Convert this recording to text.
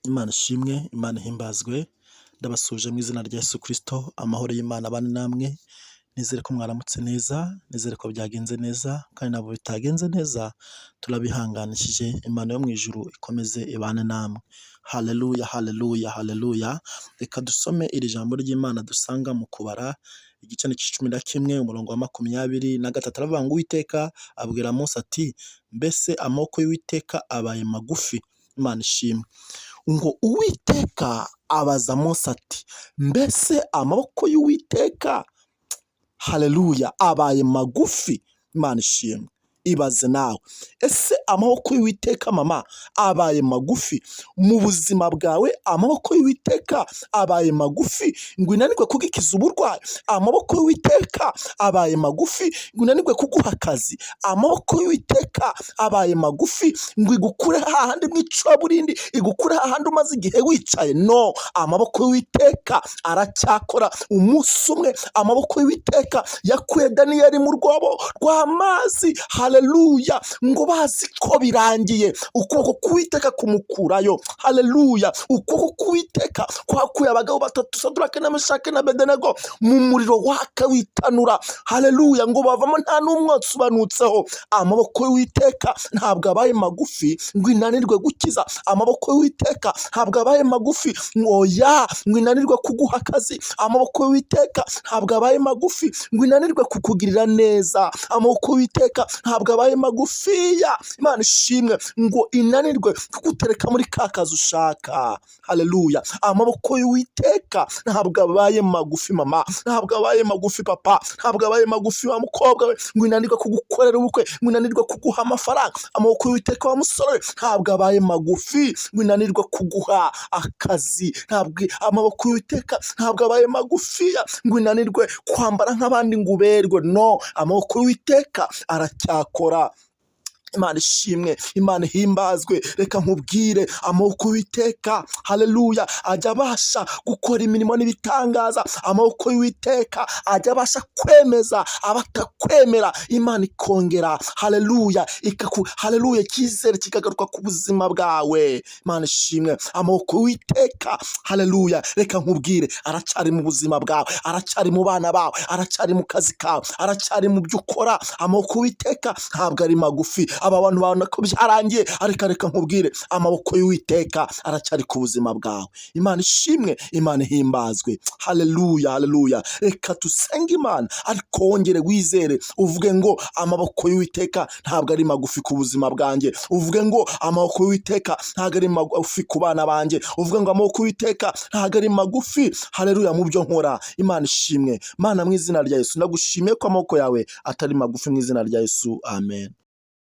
Imana ishimwe, Imana ihimbazwe, ndabasuje mu izina rya Yesu Kristo, amahoro y'Imana abane namwe, nizere ko mwaramutse neza, nizere ko byagenze neza, kandi ntabwo bitagenze neza, turabihanganishije, Imana yo mu ijuru ikomeze ibane namwe. Haleluya, haleluya, haleluya. Reka dusome iri jambo ry'Imana dusanga mu kubara, igice ni 11 umurongo wa 23, aravuga ngo Uwiteka abwira Mose ati, mbese amaboko y'Uwiteka abaye magufi? Imana ishimwe. Ngo Uwiteka abaza Mose ati, mbese amaboko y'Uwiteka, haleluya, abaye magufi? Imana ishimwe. Ibaze nawe, ese amaboko y'Uwiteka mama abaye magufi mu buzima bwawe? Amaboko y'Uwiteka abaye magufi ngo inanirwe kugikiza uburwayi? Amaboko y'Uwiteka abaye magufi ngo inanirwe kuguha akazi? Amaboko y'Uwiteka abaye magufi ngo igukure hahandi mu icuraburindi, igukure hahandi umaze igihe wicaye? No, amaboko y'Uwiteka aracyakora. Umunsi umwe amaboko y'Uwiteka yakuye Daniyeli mu rwobo rw'amazi, haleluya, ngo bazi ko birangiye, ukuboko k'Uwiteka kumukurayo. Haleluya, ukuboko k'Uwiteka kwakuye abagabo batatu, Saduraka na Meshaki na Abedenego, mu muriro waka witanura. Haleluya, ngo bavamo nta n'umwotsi ubanutseho. Amaboko y'Uwiteka ntabwo abaye magufi ngo inanirwe gukiza. Amaboko y'Uwiteka ntabwo abaye magufi ngo inanirwe kuguha akazi. Amaboko y'Uwiteka ntabwo abaye magufi ngo inanirwe kukugirira neza. Amaboko y'Uwiteka ntabwo abaye magufiya, Imana ishimwe, ngo inanirwe kugutereka muri ka kazi ushaka. Haleluya, amaboko y'Uwiteka ntabwo abaye magufi mama, ntabwo abaye magufi papa, ntabwo abaye magufi wa mukobwa we, ngo inanirwe kugukorera ubukwe, ngo inanirwe kuguha amafaranga. Amaboko y'Uwiteka wa musore ntabwo abaye magufi ngo inanirwe kuguha akazi. Amaboko y'Uwiteka ntabwo abaye magufiya ngo inanirwe kwambara nk'abandi ngo uberwe. No, amaboko y'Uwiteka aracyakora. Imana ishimwe, Imana ihimbazwe. Reka nkubwire, amaboko y'Uwiteka, haleluya, ajya abasha gukora imirimo n'ibitangaza. Amaboko y'Uwiteka ajya abasha kwemeza abatakwemera, Imana ikongera, haleluya, haleluya, icyizere kikagaruka ku buzima bwawe. Imana ishimwe, amaboko y'Uwiteka, haleluya, reka nkubwire, aracyari mu buzima bwawe, aracyari mu bana bawe, aracyari mu kazi kawe, aracyari mu byo ukora. Amaboko y'Uwiteka ntabwo ari magufi. Aba bantu babona ko byarangiye, ariko reka nkubwire, amaboko y'Uwiteka aracyari ku buzima bwawe. Imana ishimwe, Imana ihimbazwe. Haleluya, haleluya. Reka dusenge Imana, ariko wongere wizere, uvuge ngo amaboko y'Uwiteka ntabwo ari magufi ku buzima bwanjye. Uvuge ngo amaboko y'Uwiteka ntabwo ari magufi ku bana banjye. Uvuge ngo amaboko y'Uwiteka ntabwo ari magufi, haleluya, mu byo nkora. Imana ishimwe. Mana, mu izina rya Yesu ndagushimiye ko amaboko yawe atari magufi, mu izina rya Yesu, amen.